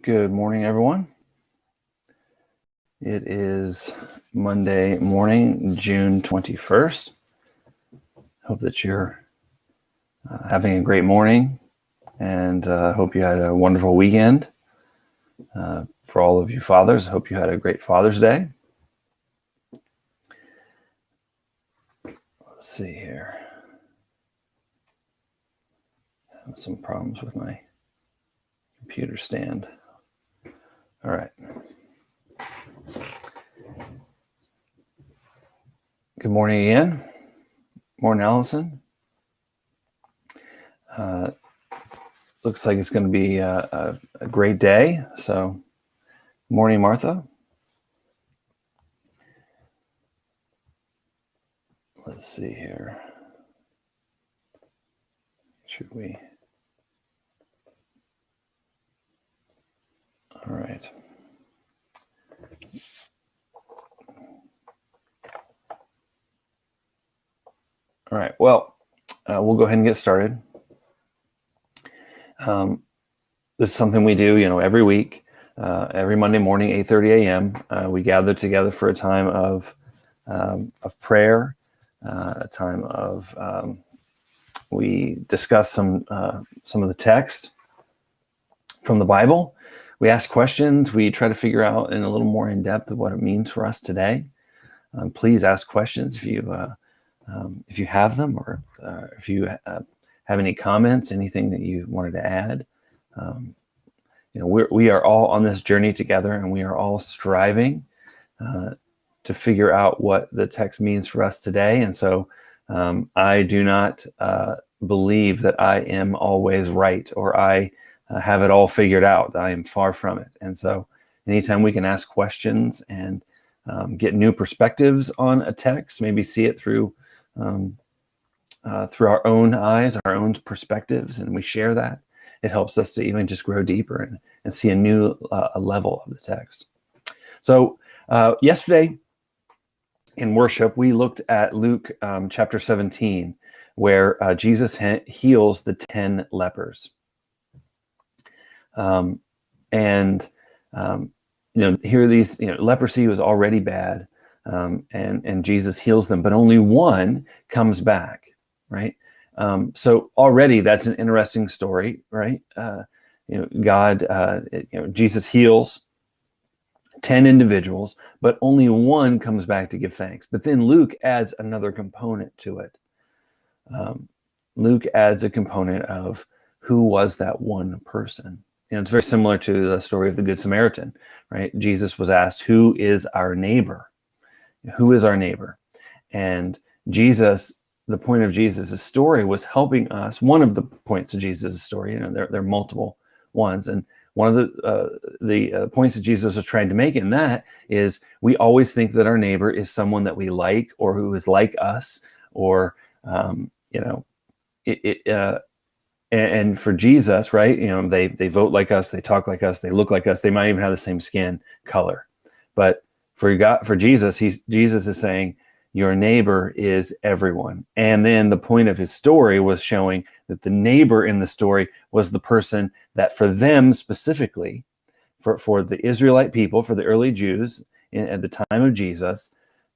Good morning, everyone. It is Monday morning, June 21st. Hope that you're having a great morning, and hope you had a wonderful weekend. For all of you fathers, I hope you had a great Father's Day. Let's see here. I have some problems with my computer stand. All right. Good morning again. Morning, Allison. Looks like it's going to be a great day. So, morning, Martha. Let's see here. Should we? All right. All right. Well, we'll go ahead and get started. This is something we do, every week, every Monday morning, 8:30 a.m. We gather together for a time of prayer, a time of we discuss some of the text from the Bible. We ask questions. We try to figure out in a little more in depth of what it means for us today. Please ask questions if you have them, or if you have any comments, anything that you wanted to add. We are all on this journey together, and we are all striving to figure out what the text means for us today. And so I do not believe that I am always right, or I have it all figured out. I am far from it. And so anytime we can ask questions and get new perspectives on a text, maybe see it through our own eyes, our own perspectives, and we share that, it helps us to even just grow deeper and see a new level of the text. So yesterday in worship, we looked at Luke chapter 17, where Jesus heals the 10 lepers. Here these, leprosy was already bad, and Jesus heals them, but only one comes back, right? So already that's an interesting story, right? Jesus heals 10 individuals, but only one comes back to give thanks. But then Luke adds another component to it. Luke adds a component of who was that one person. It's very similar to the story of the Good Samaritan, right? Jesus was asked, who is our neighbor? Who is our neighbor? And Jesus, the point of Jesus' story was helping us. One of the points of Jesus' story, there are multiple ones. And one of the points that Jesus was trying to make in that is we always think that our neighbor is someone that we like, or who is like us, or, and for Jesus, right? They vote like us, they talk like us, they look like us, they might even have the same skin color. But for Jesus, Jesus is saying your neighbor is everyone. And then the point of his story was showing that the neighbor in the story was the person that for them specifically, for the Israelite people, for the early Jews at the time of Jesus,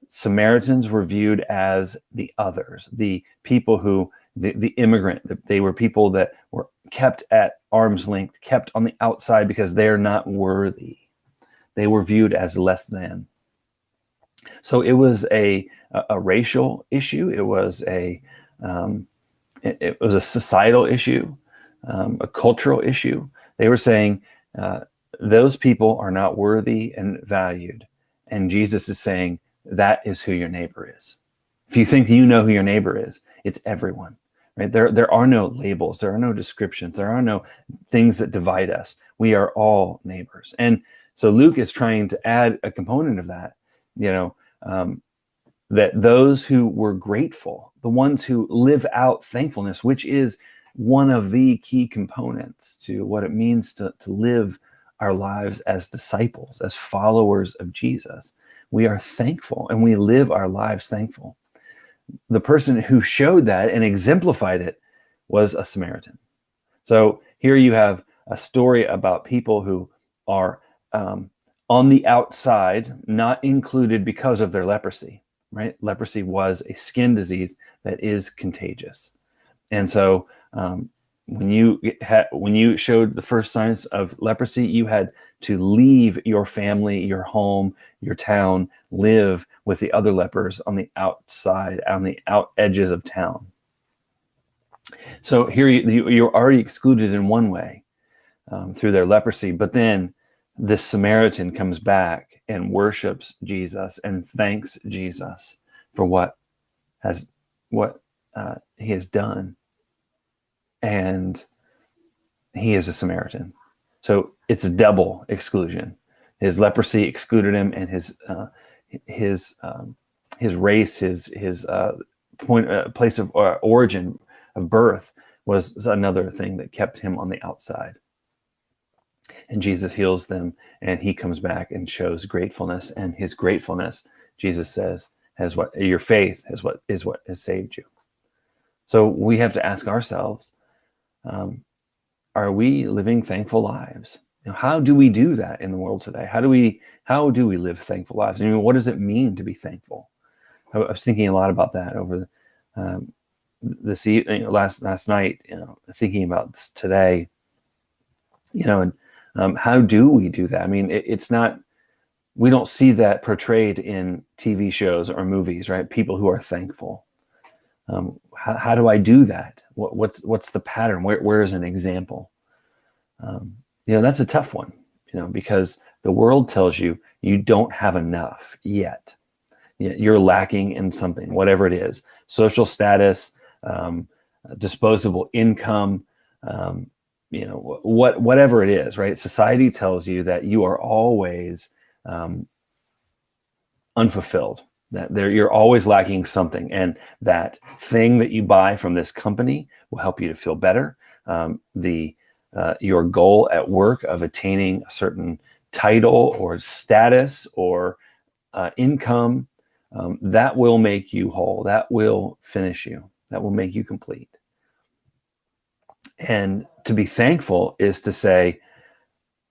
Samaritans were viewed as the others, the people who, the immigrant. They were people that were kept at arm's length, kept on the outside because they're not worthy. They were viewed as less than. So it was a racial issue. It was a societal issue, a cultural issue. They were saying those people are not worthy and valued. And Jesus is saying that is who your neighbor is. If you think you know who your neighbor is, it's everyone, right? There are no labels. There are no descriptions. There are no things that divide us. We are all neighbors. And so Luke is trying to add a component of that, that those who were grateful, the ones who live out thankfulness, which is one of the key components to what it means to live our lives as disciples, as followers of Jesus. We are thankful, and we live our lives thankful. The person who showed that and exemplified it was a Samaritan. So here you have a story about people who are on the outside, not included because of their leprosy, right? Leprosy was a skin disease that is contagious. And so when you showed the first signs of leprosy, you had to leave your family, your home, your town, live with the other lepers on the outside, on the out edges of town. So here you're already excluded in one way through their leprosy, but then this Samaritan comes back and worships Jesus and thanks Jesus for what he has done, and he is a Samaritan. So it's a double exclusion. His leprosy excluded him, and his race, his place of origin of birth was another thing that kept him on the outside. And Jesus heals them, and he comes back and shows gratefulness, and his gratefulness, Jesus says, your faith is what has saved you. So we have to ask ourselves, are we living thankful lives? How do we do that in the world today? How do we live thankful lives? I mean, what does it mean to be thankful? I was thinking a lot about that over this evening, last night, thinking about this today, and how do we do that? I mean, it's not, we don't see that portrayed in TV shows or movies, right? People who are thankful. How do I do that? What's the pattern? Where is an example? That's a tough one, because the world tells you you don't have enough yet. You're lacking in something, whatever it is: social status, disposable income, whatever it is, right? Society tells you that you are always unfulfilled, that you're always lacking something, and that thing that you buy from this company will help you to feel better. Your goal at work of attaining a certain title or status or income, that will make you whole. That will finish you. That will make you complete. And to be thankful is to say,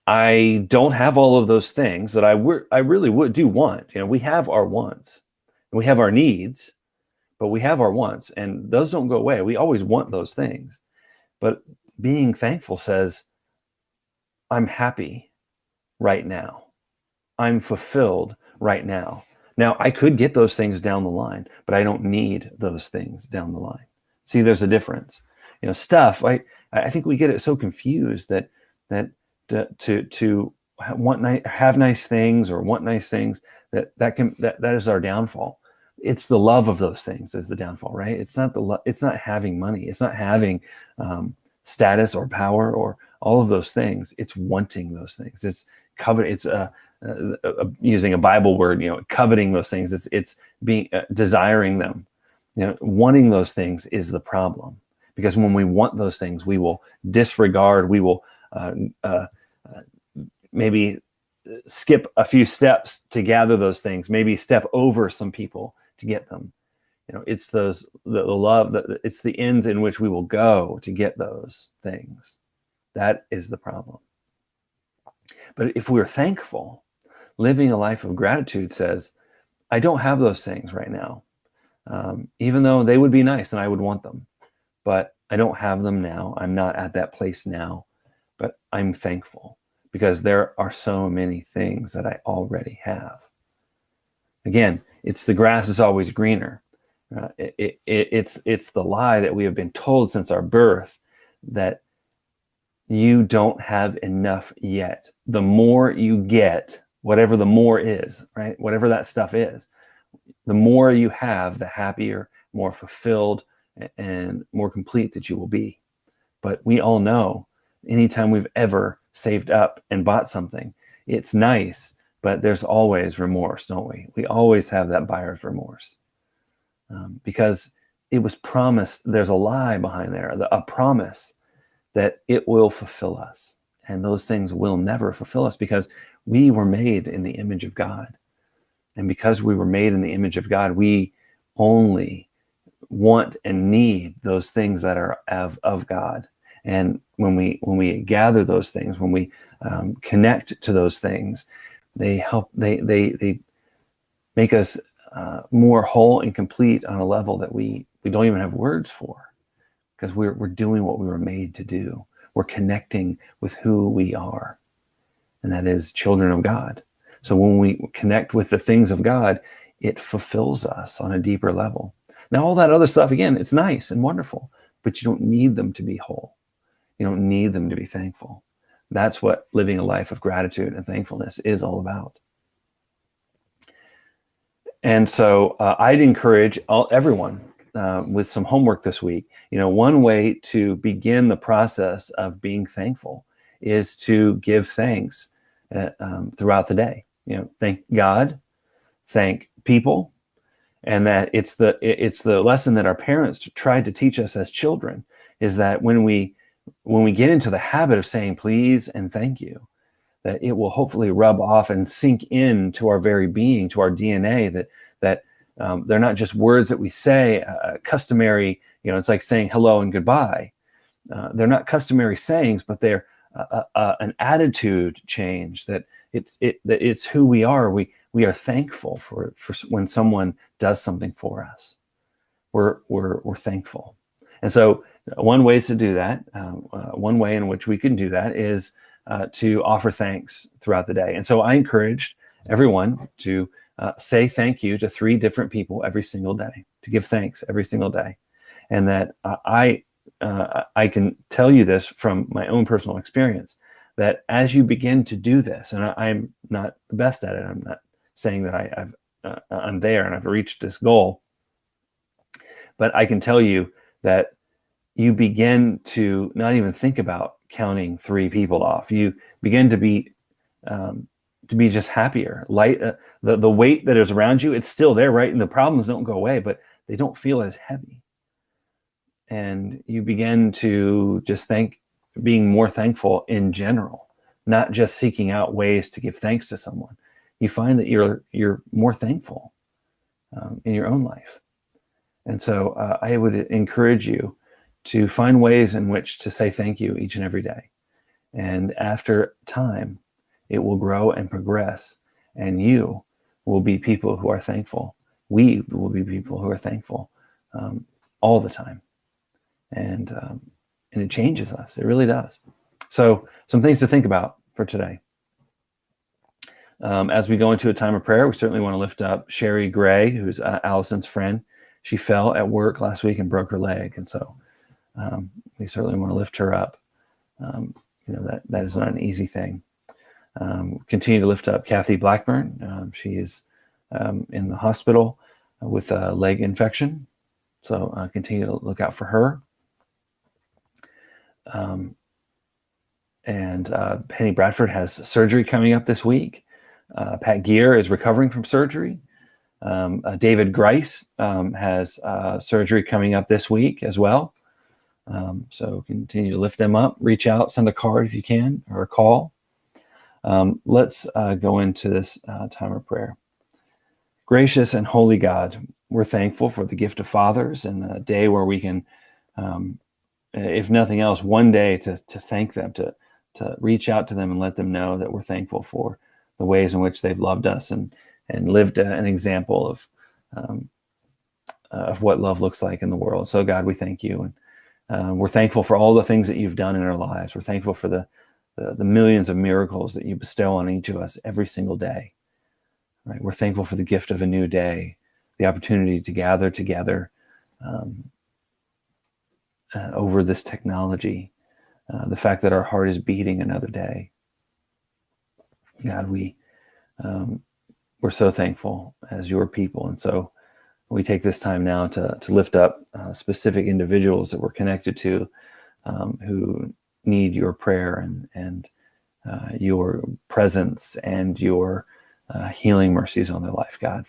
I don't have all of those things that I really do want. We have our wants, and we have our needs, but we have our wants, and those don't go away. We always want those things. But being thankful says, I'm happy right now. I'm fulfilled right now. Now, I could get those things down the line, but I don't need those things down the line. See, there's a difference. Stuff, I think we get it so confused that to have nice things or want nice things, that is our downfall. It's the love of those things is the downfall, right? It's not having money. It's not having status or power or all of those things. It's wanting those things. It's coveting. It's using a Bible word, coveting those things. It's being desiring them. Wanting those things is the problem, because when we want those things, we will disregard. We will maybe skip a few steps to gather those things. Maybe step over some people to get them. It's the love, it's the ends in which we will go to get those things. That is the problem. But if we're thankful, living a life of gratitude says, I don't have those things right now, even though they would be nice and I would want them, but I don't have them now. I'm not at that place now, but I'm thankful because there are so many things that I already have. Again, it's the grass is always greener. It's the lie that we have been told since our birth that you don't have enough yet. The more you get, whatever the more is, right? Whatever that stuff is, the more you have, the happier, more fulfilled, and more complete that you will be. But we all know anytime we've ever saved up and bought something, it's nice, but there's always remorse, don't we? We always have that buyer's remorse because it was promised. There's a lie behind there, a promise that it will fulfill us. And those things will never fulfill us because we were made in the image of God. And because we were made in the image of God, we only want and need those things that are of God. And when we gather those things, when we connect to those things, they help. They make us more whole and complete on a level that we don't even have words for, because we're doing what we were made to do. We're connecting with who we are, and that is children of God. So when we connect with the things of God, it fulfills us on a deeper level. Now, all that other stuff, again, it's nice and wonderful, but you don't need them to be whole. You don't need them to be thankful. That's what living a life of gratitude and thankfulness is all about. And so I'd encourage everyone with some homework this week. One way to begin the process of being thankful is to give thanks throughout the day. Thank God, thank people, and that it's the lesson that our parents tried to teach us as children, is that when we get into the habit of saying please and thank you, that it will hopefully rub off and sink into our very being, to our DNA, that they're not just words that we say, customary, it's like saying hello and goodbye. They're not customary sayings, but they're an attitude change, that it's who we are. We are thankful for when someone does something for us. We're thankful. And so one way to do that, one way in which we can do that is to offer thanks throughout the day. And so I encouraged everyone to say thank you to 3 different people every single day, to give thanks every single day. And that I can tell you this from my own personal experience, that as you begin to do this, and I'm not the best at it, I'm not saying that I'm there and I've reached this goal, but I can tell you that you begin to not even think about counting 3 people off. You begin to be just happier. Light, the weight that is around you, it's still there, right? And the problems don't go away, but they don't feel as heavy. And you begin to just being more thankful in general, not just seeking out ways to give thanks to someone. You find that you're more thankful in your own life. And so I would encourage you to find ways in which to say thank you each and every day. And after time, it will grow and progress, and you will be people who are thankful. We will be people who are thankful all the time. And it changes us. It really does. So some things to think about for today. As we go into a time of prayer, we certainly want to lift up Sherry Gray, who's Allison's friend. She fell at work last week and broke her leg. And so we certainly want to lift her up. That is not an easy thing. Continue to lift up Kathy Blackburn. She is in the hospital with a leg infection. So continue to look out for her. And Penny Bradford has surgery coming up this week. Pat Gear is recovering from surgery. David Grice has surgery coming up this week as well. So continue to lift them up. Reach out, send a card if you can, or a call. Let's go into this time of prayer. Gracious and holy God, we're thankful for the gift of fathers and a day where we can, if nothing else, one day to thank them, to reach out to them and let them know that we're thankful for the ways in which they've loved us and lived an example of what love looks like in the world. So God, we thank you. And we're thankful for all the things that you've done in our lives. We're thankful for the millions of miracles that you bestow on each of us every single day. Right? We're thankful for the gift of a new day, the opportunity to gather together over this technology, the fact that our heart is beating another day. God, we're so thankful as your people. And so we take this time now to lift up specific individuals that we're connected to who need your prayer and your presence and your healing mercies on their life, God.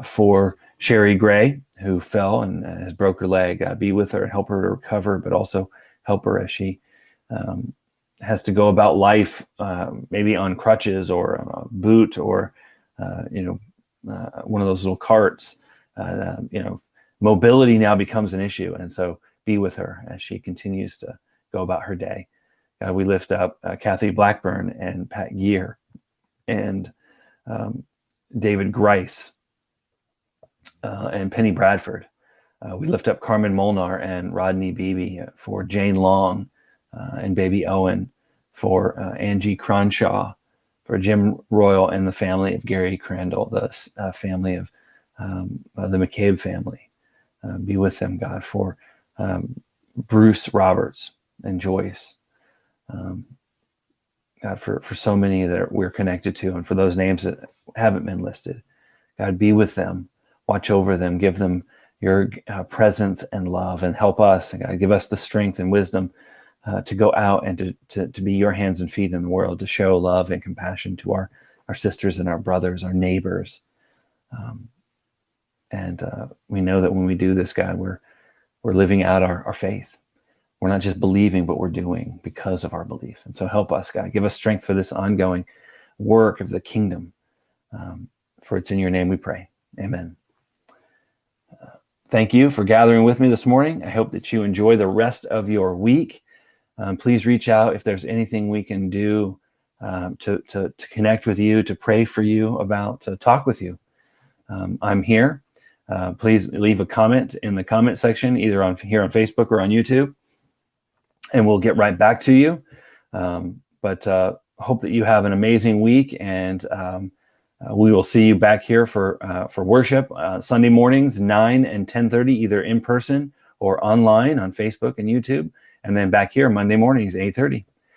For Sherry Gray, who fell and has broke her leg, be with her and help her to recover, but also help her as she has to go about life, maybe on crutches or a boot or one of those little carts. Mobility now becomes an issue, and so be with her as she continues to go about her day. God, we lift up Kathy Blackburn and Pat Gear and David Grice and Penny Bradford. We lift up Carmen Molnar and Rodney Beebe, for Jane Long and baby Owen, for Angie Cronshaw, for Jim Royal and the family of Gary Crandall, the family of the McCabe family. Be with them, God, for Bruce Roberts and Joyce. God, for so many that we're connected to, and for those names that haven't been listed. God, be with them, watch over them, give them your presence and love, and help us. And God, give us the strength and wisdom to go out and to be your hands and feet in the world, to show love and compassion to our sisters and our brothers, our neighbors. And we know that when we do this, God, we're living out our faith. We're not just believing, but we're doing because of our belief. And so help us, God. Give us strength for this ongoing work of the kingdom. For it's in your name we pray. Amen. Thank you for gathering with me this morning. I hope that you enjoy the rest of your week. Please reach out if there's anything we can do to connect with you, to pray for you about, to talk with you. I'm here. Please leave a comment in the comment section, either here on Facebook or on YouTube, and we'll get right back to you. But hope that you have an amazing week, and we will see you back here for worship Sunday mornings, 9 and 10:30, either in person or online on Facebook and YouTube, and then back here Monday mornings, 8:30.